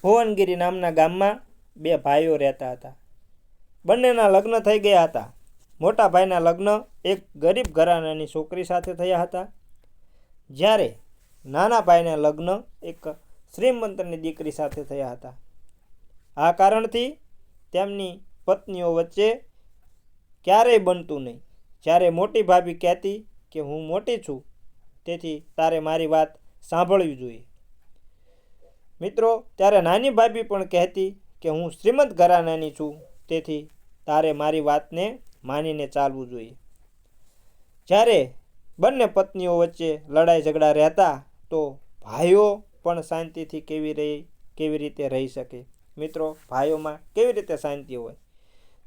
ભુવનગીરી નામના ગામમાં બે ભાઈઓ રહેતા હતા. બંનેના લગ્ન થઈ ગયા હતા. મોટા ભાઈના લગ્ન એક ગરીબ ઘરાનાની છોકરી સાથે થયા હતા, જ્યારે નાના ભાઈના લગ્ન એક શ્રીમંતની દીકરી સાથે થયા હતા. આ કારણથી તેમની પત્નીઓ વચ્ચે ક્યારેય બનતું નહીં. જ્યારે મોટી ભાભી કહેતી કે હું મોટી છું, તેથી તારે મારી વાત સાંભળવી જોઈએ. મિત્રો, ત્યારે નાની ભાભી પણ કહેતી કે હું શ્રીમંત ઘરાનાની છું, તેથી તારે મારી વાતને માનીને ચાલવું જોઈએ. જ્યારે બંને પત્નીઓ વચ્ચે લડાઈ ઝઘડા રહેતા તો ભાઈઓ પણ શાંતિથી કેવી રીતે રહી શકે? મિત્રો, ભાઈઓમાં કેવી રીતે શાંતિ હોય?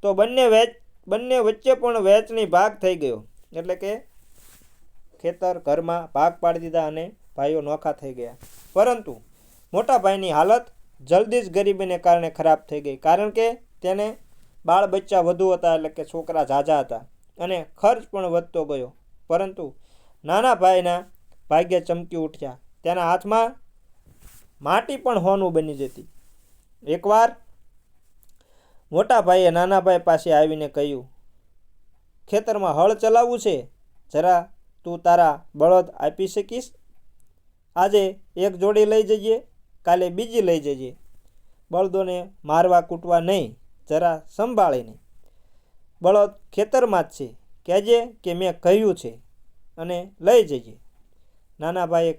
તો બંને વચ્ચે પણ વહેંચણી ભાગ થઈ ગયો. એટલે કે ખેતર ઘરમાં ભાગ પાડી દીધા અને ભાઈઓ નોખા થઈ ગયા. પરંતુ મોટા ભાઈની હાલત જલ્દી જ ગરીબીને કારણે ખરાબ થઈ ગઈ, કારણ કે તેને બાળ બચ્ચા વધુ હતા, એટલે કે છોકરા ઝાઝા હતા અને ખર્ચ પણ વધતો ગયો. પરંતુ નાના ભાઈના ભાગ્ય ચમકી ઉઠ્યા. તેના હાથમાં માટી પણ હોનું બની જતી. એકવાર મોટા ભાઈએ નાના ભાઈ પાસે આવીને કહ્યું, ખેતરમાં હળ ચલાવવું છે, જરા તું તારા બળદ આપી શકીશ? આજે એક જોડી લઈ જજે, કાલે બીજી લઈ જજે. બળદોને મારવા કૂટવા નહીં, જરા સંભાળીને. બળદ ખેતરમાં જ છે, કહેજે કે મેં કહ્યું છે અને લઈ જજે. નાના ભાઈએ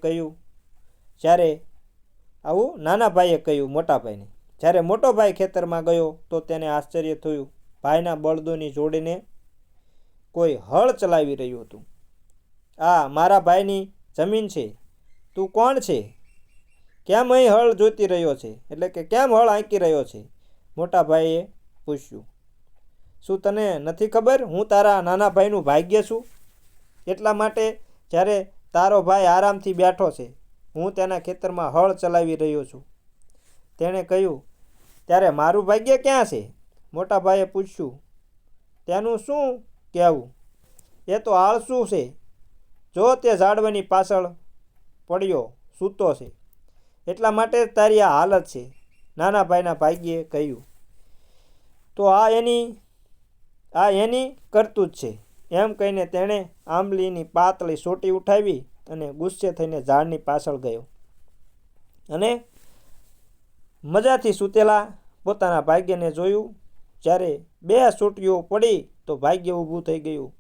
કહ્યું મોટા ભાઈને. જ્યારે મોટો ભાઈ ખેતરમાં ગયો તો તેને આશ્ચર્ય થયું. ભાઈના બળદોની જોડીને કોઈ હળ ચલાવી રહ્યું હતું. આ મારા ભાઈની જમીન છે. તું કોણ છે? કેમ અહીં હળ જોતી રહ્યો છે? એટલે કે કેમ હળ આંકી રહ્યો છે? મોટા ભાઈએ પૂછ્યું. શું તને નથી ખબર હું તારા નાના ભાઈનું ભાગ્ય છું? એટલા માટે જ્યારે તારો ભાઈ આરામથી બેઠો છે, હું તેના ખેતરમાં હળ ચલાવી રહ્યો છું. તેણે કહ્યું, ત્યારે મારું ભાગ્ય ક્યાં છે? મોટા ભાઈએ પૂછ્યું. તેનું શું કહેવું? એ તો આળસુ છે. જો તે ઝાડવાની પાછળ પડ્યો સૂતો છે, એટલા માટે તારી આ હાલત છે, નાના ભાઈના ભાગ્યે કહ્યું. તો આ એની કરતૂત છે. એમ કહીને તેણે આંબલીની પાતળી સોટી ઉઠાવી અને ગુસ્સે થઈને ઝાડની પાછળ ગયો અને મજાથી સૂતેલા પોતાના ભાગ્યને જોયું. જ્યારે બે સોટીઓ પડી તો ભાગ્ય ઊભું થઈ ગયું.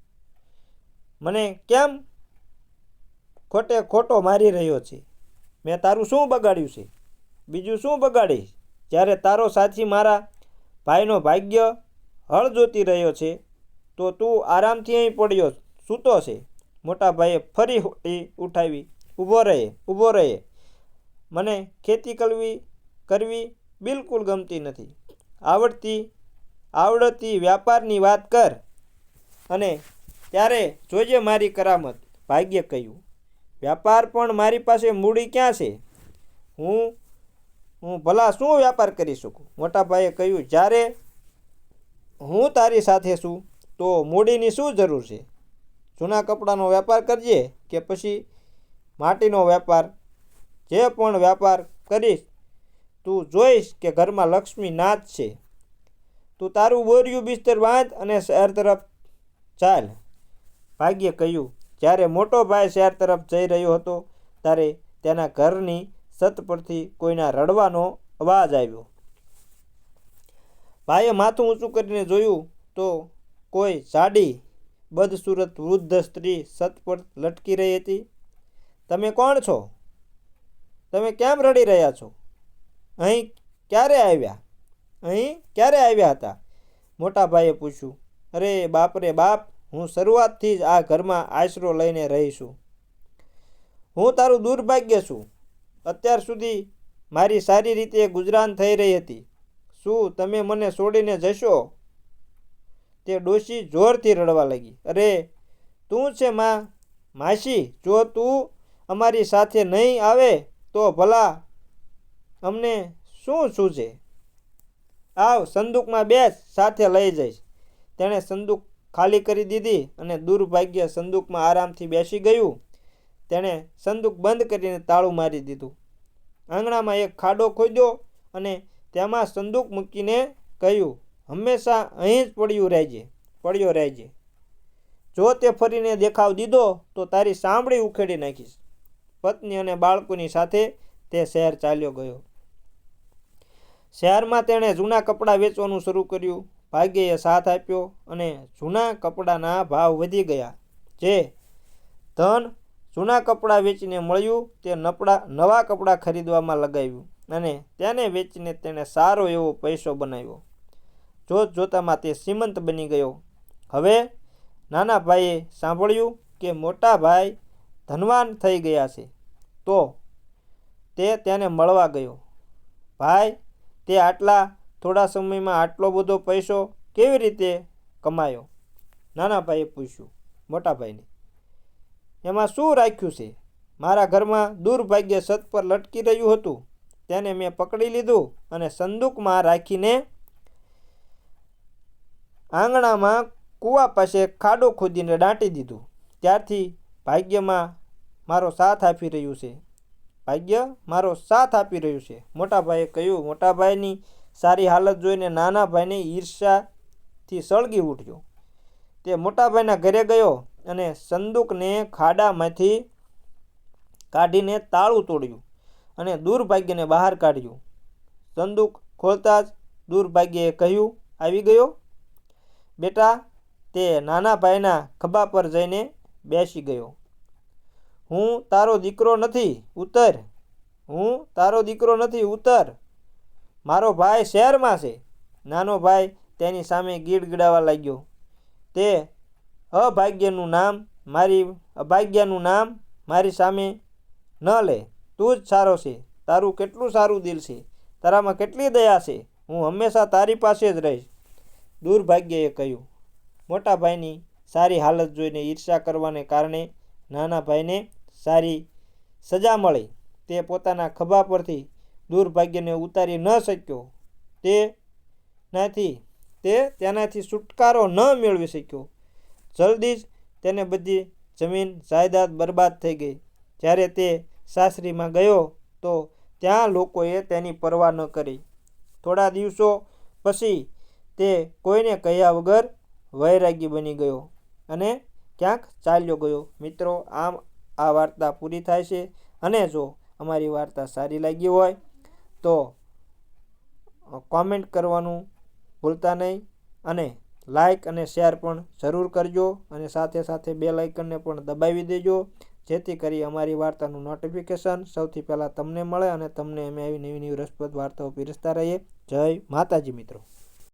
મને કેમ ખોટો મારી રહ્યો છે? મેં તારું શું બગાડ્યું છે? બીજું શું બગાડીશ? જ્યારે તારો સાથી મારા ભાઈનો ભાગ્ય હળ જોતી રહ્યો છે, તો તું આરામથી અહીં પડ્યો સૂતો છે. મોટા ભાઈએ ફરી ઉઠાવી. ઊભો રહે. મને ખેતી કરવી બિલકુલ ગમતી નથી. આવડતી વ્યાપારની વાત કર અને ત્યારે જોજે મારી કરામત. ભાગ્યે કહ્યું. વ્યાપાર? પણ મારી પાસે મૂડી ક્યાં છે? હું ભલા શું વ્યાપાર કરી શકું? મોટા ભાઈએ કહ્યું, જ્યારે હું તારી સાથે છું તો મૂડીની શું જરૂર છે? જૂના કપડાનો વેપાર કરજે કે પછી માટીનો વેપાર. જે પણ વેપાર કરીશ, તું જોઈશ કે ઘરમાં લક્ષ્મી નાચ છે. તું તારું બોરિયું બિસ્તર બાંધ અને શહેર તરફ ચાલ. ભાગ્યે કહ્યું. જ્યારે મોટો ભાઈ શહેર તરફ જઈ રહ્યો હતો, ત્યારે તેના ઘરની છત પરથી કોઈના રડવાનો અવાજ આવ્યો. ભાઈએ માથું ઊંચું કરીને જોયું તો કોઈ જાડી બદસૂરત વૃદ્ધ સ્ત્રી છત પર લટકી રહી હતી. તમે કોણ છો? તમે કેમ રડી રહ્યા છો? અહીં ક્યારે આવ્યા હતા? મોટા ભાઈએ પૂછ્યું. અરે બાપ રે બાપ, હું શરૂઆતથી જ આ ઘરમાં આશરો લઈને રહી છું. હું તારું દુર્ભાગ્ય છું. અત્યાર સુધી મારી સારી રીતે ગુજરાન થઈ રહી હતી. શું તમે મને છોડીને જશો? તે ડોશી જોરથી રડવા લાગી. અરે તું છે માસી, જો તું અમારી સાથે નહીં આવે તો ભલા અમને શું સૂઝે? આવ, સંદૂકમાં બેસ, સાથે લઈ જઈશ. તેણે સંદૂક ખાલી કરી દીધી અને દુર્ભાગ્ય સંદૂકમાં આરામથી બેસી ગયું. તેણે સંદૂક બંધ કરીને તાળું મારી દીધું. આંગણામાં એક ખાડો ખોદ્યો અને તેમાં સંદૂક મૂકીને કહ્યું, હંમેશા અહીં જ પડ્યો રહેજે. જો તે ફરીને દેખાવ દીધો તો તારી સાંભળી ઉખેડી નાખીશ. પત્ની અને બાળકોની સાથે તે શહેર ચાલ્યો ગયો. શહેરમાં તેણે જૂના કપડાં વેચવાનું શરૂ કર્યું. ભાગ્યએ સાથ આપ્યો અને જૂના કપડાના ભાવ વધી ગયા. જે ધન જૂના કપડાં વેચીને મળ્યું તે નવા કપડાં ખરીદવામાં લગાવ્યું અને તેને વેચીને તેણે સારો એવો પૈસો બનાવ્યો. જોતજોતામાં તે શ્રીમંત બની ગયો. હવે નાના ભાઈએ સાંભળ્યું કે મોટા ભાઈ ધનવાન થઈ ગયા છે, તો તે તેને મળવા ગયો. ભાઈ, તે આટલા થોડા સમયમાં આટલો બધો પૈસો કેવી રીતે કમાયો? નાના ભાઈએ પૂછ્યું મોટા ભાઈને. એમાં શું રાખ્યું છે? મારા ઘરમાં દુર્ભાગ્ય છત પર લટકી રહ્યું હતું, તેને મેં પકડી લીધું અને સંદૂકમાં રાખીને આંગણામાં કૂવા પાસે ખાડો ખોદીને દાટી દીધું. ત્યારથી ભાગ્ય મારો સાથ આપી રહ્યું છે. મોટાભાઈએ કહ્યું. મોટાભાઈની સારી હાલત જોઈને નાના ભાઈને ઈર્ષ્યાથી સળગી ઉઠ્યો. તે મોટાભાઈના ઘરે ગયો અને સંદૂકને ખાડામાંથી કાઢીને તાળું તોડ્યું અને દુર્ભાગ્યને બહાર કાઢ્યું. સંદૂક ખોલતા જ દુર્ભાગ્યએ કહ્યું, આવી ગયો બેટા. તે નાના ભાઈના ખભા પર જઈને બેસી ગયો. હું તારો દીકરો નથી, ઉતર. મારો ભાઈ શહેરમાં છે. નાનો ભાઈ તેની સામે ગીડગીડાવા લાગ્યો. તે અભાગ્યનું નામ મારી સામે ન લે. તું જ સારો છે. તારું કેટલું સારું દિલ છે. તારામાં કેટલી દયા છે. હું હંમેશા તારી પાસે જ રહીશ. દુર્ભાગ્યએ કહ્યું. મોટા ભાઈની સારી હાલત જોઈને ઈર્ષ્યા કરવાને કારણે નાના ભાઈને સારી સજા મળી. તે પોતાના ખભા પરથી દુર્ભાગ્યને ઉતારી ન શક્યો. તેનાથી છુટકારો ન મેળવી શક્યો. જલ્દી જ તેને બધી જમીન જાયદાદ બરબાદ થઈ ગઈ. જ્યારે તે સાસરીમાં ગયો તો ત્યાં લોકોએ તેની પરવા ન કરી. થોડા દિવસો પછી તે કોઈને કહ્યા વગર વૈરાગી બની ગયો અને ક્યાંક ચાલ્યો ગયો. મિત્રો, આમ આ વાર્તા પૂરી થાય છે. અને જો અમારી વાર્તા સારી લાગી હોય તો કોમેન્ટ કરવાનું ભૂલતા નહીં અને લાઈક અને શેર પણ જરૂર કરજો અને સાથે સાથે બેલ આઇકનને પણ દબાવી દેજો, જેથી કરી અમારી વાર્તાનું નોટિફિકેશન સૌથી પહેલાં તમને મળે અને તમને અમે આવી નવી રસપ્રદ વાર્તાઓ પીરસતા રહીએ. જય માતાજી મિત્રો.